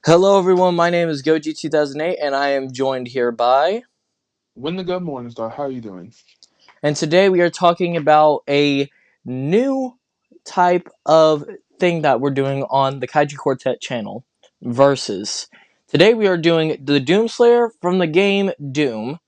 Hello everyone, my name is Goji2008 and I am joined here by... When the good morning star, how are you doing? And today we are talking about a new type of thing that we're doing on the Kaiju Quartet channel. Versus. Today we are doing the Doomslayer from the game Doom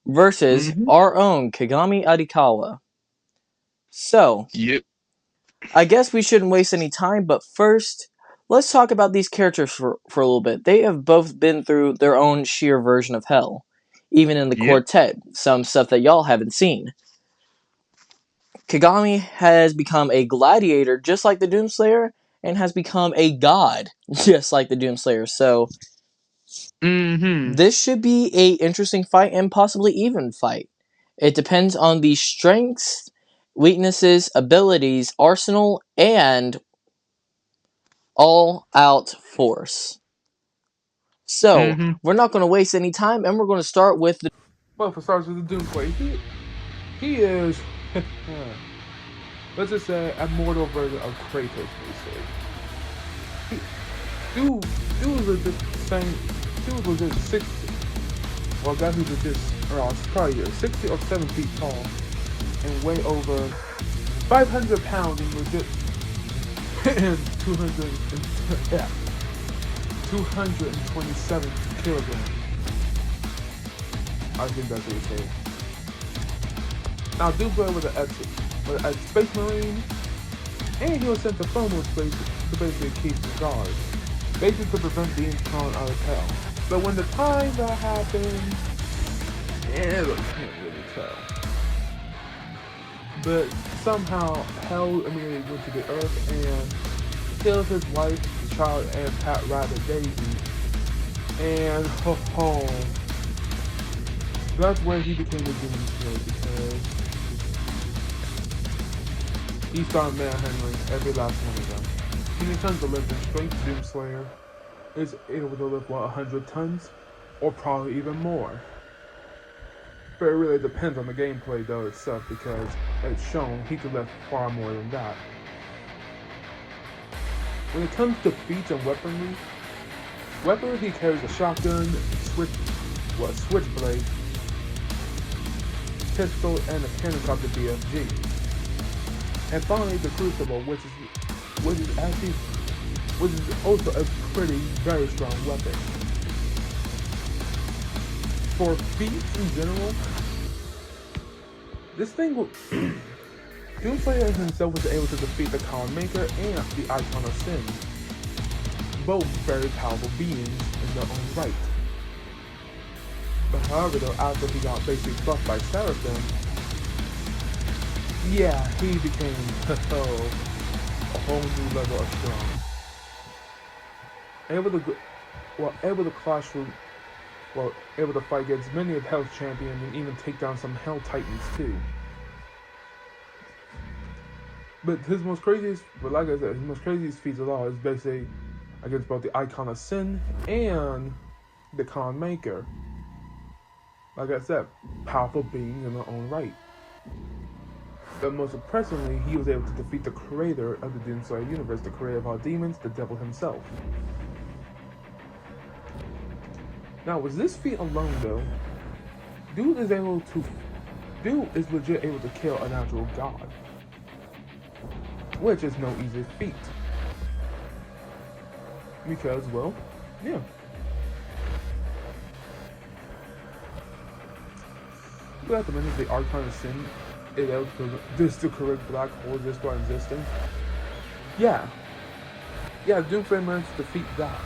versus Mm-hmm. our own Kagami Arikawa. So, Yep. I guess we shouldn't waste any time, but first, let's talk about these characters for a little bit. They have both been through their own sheer version of hell. Even in the Yep. quartet, some stuff that y'all haven't seen. Kagami has become a gladiator just like the Doomslayer, and has become a god just like the Doomslayer. So, Mm-hmm. this should be a interesting fight and possibly even fight. It depends on the strengths, weaknesses, abilities, arsenal, and all-out force. So, Mm-hmm. we're not going to waste any time, and we're going to start with the... Well, for starters with the Doomsday, he is let's just say a mortal version of Kratos, basically. He, dude, dude was legit saying, dude was legit 60. Well, guy who's legit around probably 60 or 7 feet tall and weigh over 500 pounds and legit and 200 yeah 227 kilograms. I think that's what it says. Now, Dubler was a space marine, and he was sent to Phomos space to basically keep the guard, basically to prevent being thrown out of hell. But when the time that happened, I can't really tell. But somehow, hell immediately went to the earth and killed his wife, the child, and Pat Rabbit Daisy. And that's where he became a demon slayer because he started manhandling every last one of them. He returns to lift, and straight Doomslayer is able to lift 100 tons, or probably even more. But it really depends on the gameplay though itself, because it's shown he can lift far more than that. When it comes to feats and weaponry, he carries a shotgun, switchblade, pistol, and a cannon called the BFG. And finally, the Crucible, which is also a very strong weapon. For feats in general, this thing will. Doomslayer himself was able to defeat the Con Maker and the Icon of Sin, both very powerful beings in their own right. But however, though, after he got basically buffed by Seraphim, yeah, he became a whole new level of strong. Able to clash with, able to fight against many of Hell's champions and even take down some Hell Titans too. But like I said, his most craziest feats of all is basically against both the Icon of Sin and the Con Maker. Like I said, powerful beings in their own right. But most impressively, he was able to defeat the creator of the Doomslayer universe, the creator of all demons, the devil himself. Now, with this feat alone, though, Dude is legit able to kill a natural god, which is no easy feat. Because, well, yeah. You have to manage the Archon of Sin is able to correct black hole just by existing. Yeah. Yeah, Doomframe managed to defeat that,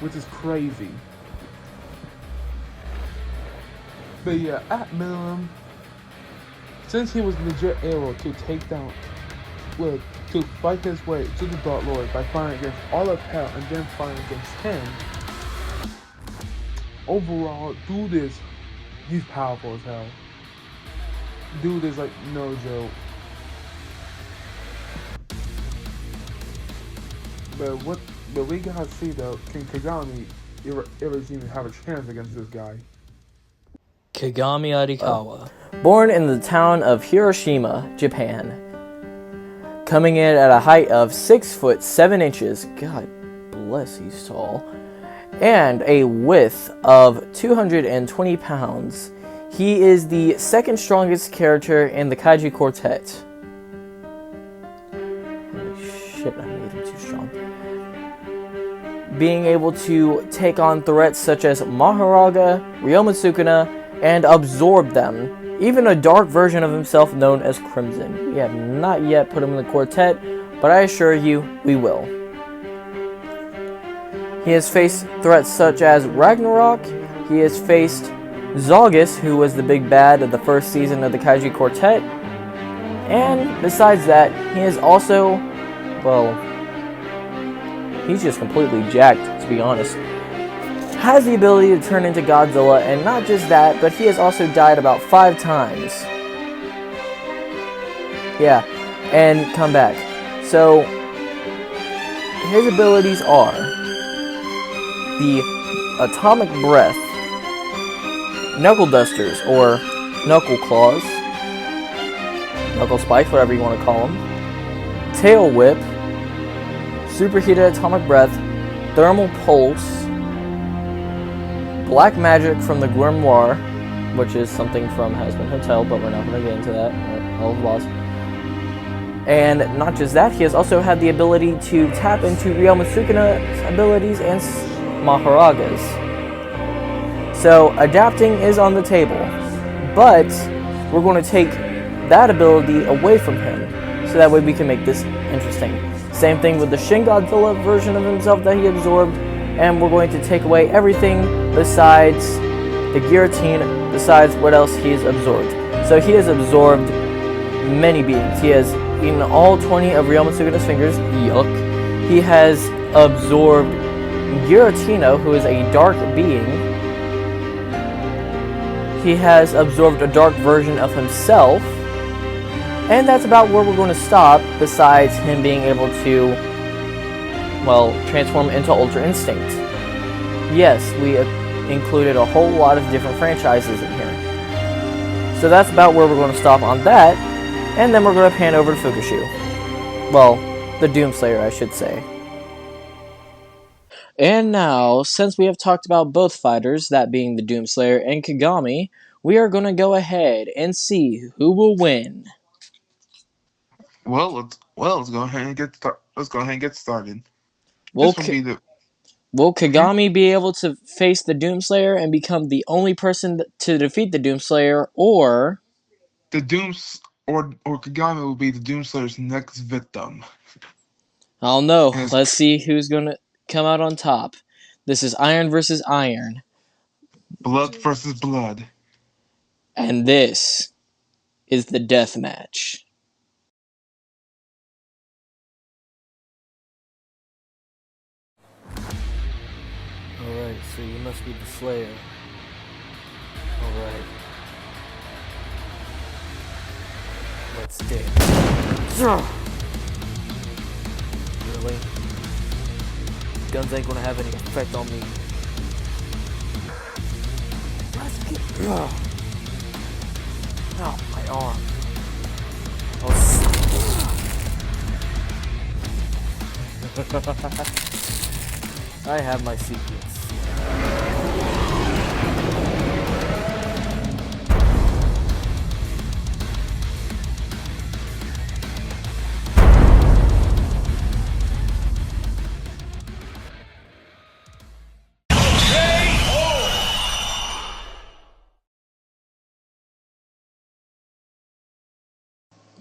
which is crazy. But yeah, at minimum, since he was legit able to take down, to fight his way to the Dark Lord by fighting against all of Hell and then fighting against him, overall, he's powerful as hell. Dude is like no joke. But we gotta see though, can Kagami ever even have a chance against this guy? Kagami Arikawa. Born in the town of Hiroshima, Japan. Coming in at a height of 6 foot 7 inches. God less he's tall, and a width of 220 pounds. He is the second strongest character in the Kaiju Quartet. Holy shit, I made him too strong. Being able to take on threats such as Maharaga, Ryoma Sukuna, and absorb them. Even a dark version of himself known as Crimson. We have not yet put him in the quartet, but I assure you, we will. He has faced threats such as Ragnarok. He has faced Zaugus, who was the big bad of the first season of the Kaiju Quartet. And besides that, he is also, well, he's just completely jacked, to be honest. Has the ability to turn into Godzilla, and not just that, but he has also died about 5 times. Yeah, and come back. So, his abilities are the Atomic Breath, Knuckle Dusters, or Knuckle Claws, Knuckle Spikes, whatever you want to call them, Tail Whip, Superheated Atomic Breath, Thermal Pulse, Black Magic from the Grimoire, which is something from Hazbin Hotel, but we're not going to get into that, or Hell of Loss. And not just that, he has also had the ability to tap into Ryoma Sukuna's abilities and Maharaga's. So, adapting is on the table, but we're going to take that ability away from him, so that way we can make this interesting. Same thing with the Shin Godzilla version of himself that he absorbed, and we're going to take away everything besides the guillotine, besides what else he has absorbed. So he has absorbed many beings. He has eaten all 20 of Ryoma Sukuna's fingers. Yuck. He has absorbed Giratina, who is a dark being. He has absorbed a dark version of himself. And that's about where we're going to stop, besides him being able to, well, transform into Ultra Instinct. Yes, we included a whole lot of different franchises in here. So that's about where we're going to stop on that, and then we're going to pan over to Fukushu. Well, the Doomslayer, I should say. And now, since we have talked about both fighters, that being the Doomslayer and Kagami, we are going to go ahead and see who will win. Let's go ahead and get started. Will, This will be the will mhm. Kagami be able to face the Doomslayer and become the only person to defeat the Doomslayer, or The Dooms or Kagami will be the Doomslayer's next victim. I don't know. And Let's see who's going to come out on top. This is Iron versus Iron, blood versus blood. and this is the death match. Alright, so you must be the Slayer. Alright. Let's dance. Really? Guns ain't gonna have any effect on me. Let's get. Ow, my arm. I have my secrets.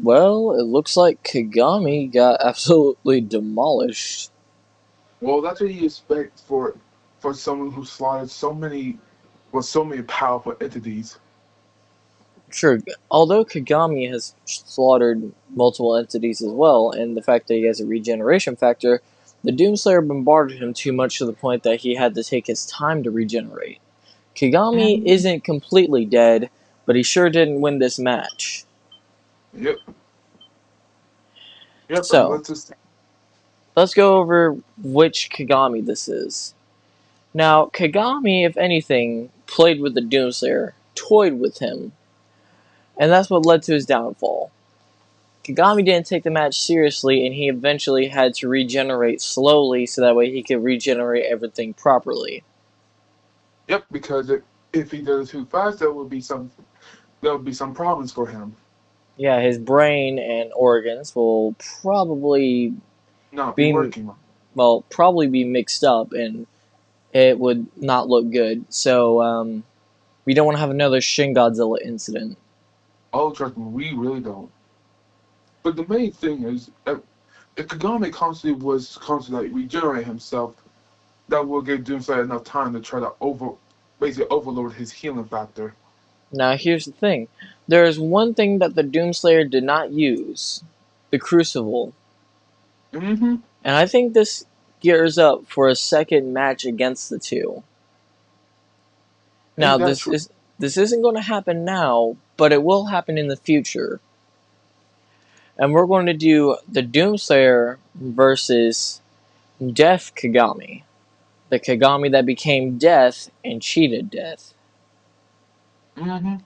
Well, it looks like Kagami got absolutely demolished. Well, that's what you expect for someone who slaughtered so many powerful entities. Sure, although Kagami has slaughtered multiple entities as well, and the fact that he has a regeneration factor, the Doomslayer bombarded him too much to the point that he had to take his time to regenerate. Kagami isn't completely dead, but he sure didn't win this match. Yep. Yep. And So, let's go over which Kagami this is. Now, Kagami, if anything, played with the Doomslayer, toyed with him, and that's what led to his downfall. Kagami didn't take the match seriously, and he eventually had to regenerate slowly so that way he could regenerate everything properly. Yep, because if he does it too fast, there would be some problems for him. Yeah, his brain and organs will probably Not be be working. probably be mixed up, and it would not look good. So we don't want to have another Shin Godzilla incident. Oh, trust me, we really don't. But the main thing is, if Kagami constantly like regenerate himself, that will give Doomslayer enough time to try to basically overload his healing factor. Now here's the thing: there is one thing that the Doomslayer did not use: the Crucible. Mm-hmm. And I think this gears up for a second match against the two. Now Ain't that true? this isn't going to happen now, but it will happen in the future. And we're going to do the Doomslayer versus Death Kagami. The Kagami that became Death and cheated Death. Mm-hmm.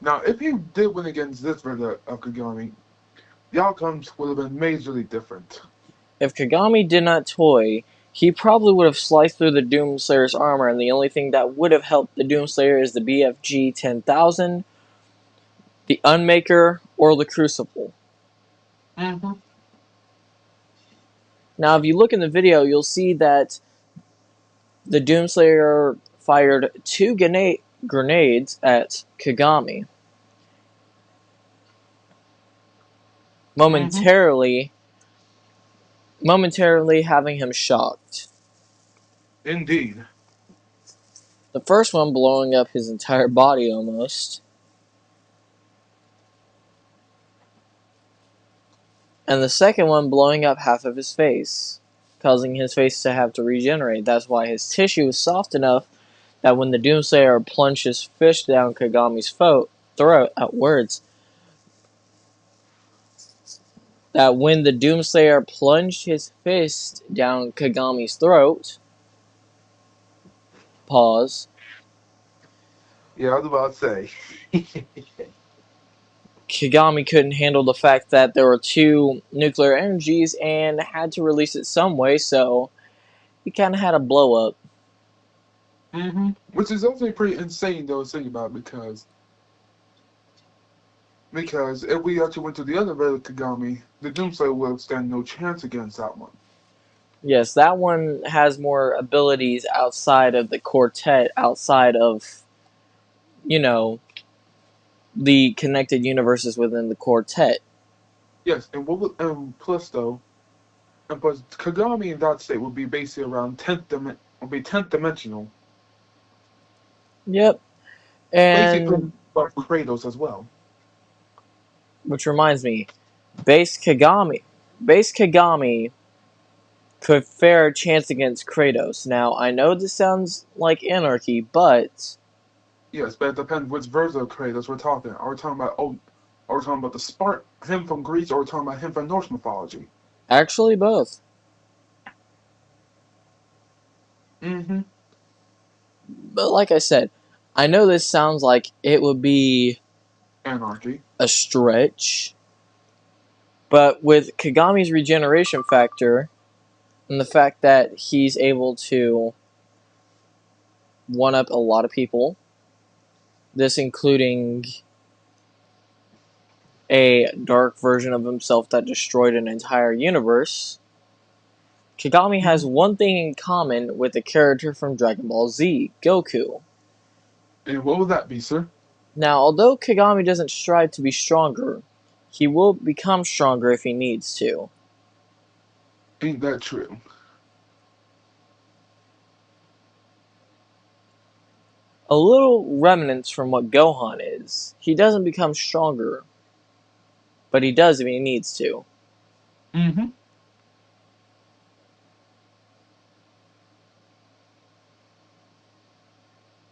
Now, if he did win against this version of Kagami, the outcomes would have been majorly different. If Kagami did not toy, he probably would have sliced through the Doomslayer's armor, and the only thing that would have helped the Doomslayer is the BFG 10,000, the Unmaker, or the Crucible. Mm-hmm. Now, if you look in the video, you'll see that the Doomslayer fired two grenades at Kagami, Mm-hmm. momentarily having him shocked. Indeed. The first one blowing up his entire body almost, and the second one blowing up half of his face, causing his face to have to regenerate. That's why his tissue is soft enough that when the Doomslayer plunged his fist down Kagami's throat, that when the Doomslayer plunged his fist down Kagami's throat, pause, Yeah, I was about to say. Kagami couldn't handle the fact that there were two nuclear energies and had to release it some way, so he kind of had a blow up. Mm-hmm. Which is also pretty insane, though, to think about, because if we actually went to the other version of Kagami, the Doomslayer would stand no chance against that one. Yes, that one has more abilities outside of the quartet, outside of, you know, the connected universes within the quartet. Yes, and plus though, and plus Kagami in that state would be basically around would be 10th dimensional, Yep, basically and above Kratos as well. which reminds me, Base Kagami. Base Kagami could fare a chance against Kratos. Now, I know this sounds like anarchy, but Yes, but it depends which version of Kratos we're talking. Are we talking about are we talking about the him from Greece, or are we talking about him from Norse mythology? actually both. Mm-hmm. But like I said, I know this sounds like it would be Anarchy. a stretch, but with Kagami's regeneration factor and the fact that he's able to one up a lot of people, this including a dark version of himself that destroyed an entire universe, Kagami has Mm-hmm. one thing in common with a character from Dragon Ball Z, Goku. And what would that be, sir? Now, although Kagami doesn't strive to be stronger, he will become stronger if he needs to. Ain't that true? A little remnants from what Gohan is. He doesn't become stronger, but he does if he needs to. Mm-hmm.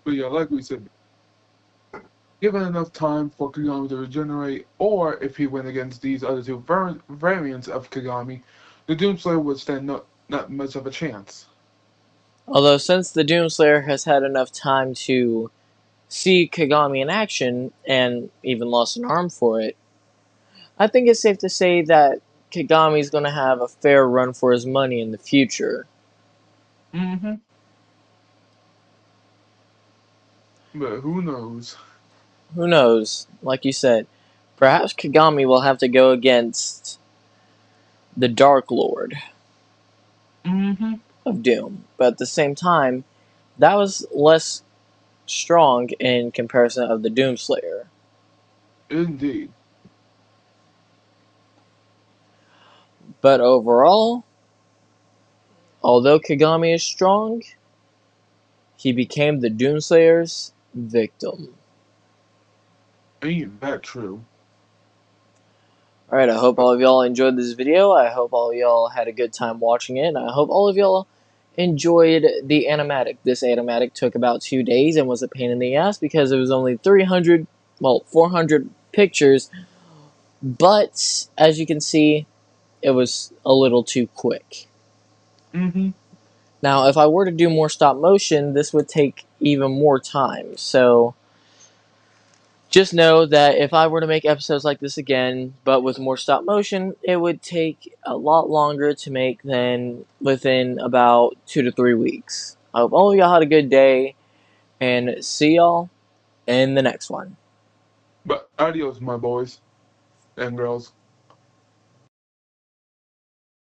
But yeah, like we said, given enough time for Kagami to regenerate, or if he went against these other two variants of Kagami, the Doomslayer would stand not much of a chance. Although, since the Doomslayer has had enough time to see Kagami in action, and even lost an arm for it, I think it's safe to say that Kagami's going to have a fair run for his money in the future. Mm-hmm. But who knows? Who knows? Like you said, perhaps Kagami will have to go against the Dark Lord Mm-hmm. of Doom. But at the same time, that was less strong in comparison of the Doomslayer. Indeed. But overall, although Kagami is strong, he became the Doomslayer's victim. Ain't that true? Alright, I hope all of y'all enjoyed this video. I hope all of y'all had a good time watching it. And I hope all of y'all enjoyed the animatic. This animatic took about 2 days and was a pain in the ass because it was only 400 pictures. But, as you can see, it was a little too quick. Mm-hmm. Now, if I were to do more stop motion, this would take even more time. So, just know that if I were to make episodes like this again, but with more stop motion, it would take a lot longer to make than within about 2 to 3 weeks. I hope all of y'all had a good day, and see y'all in the next one. But adios, my boys and girls.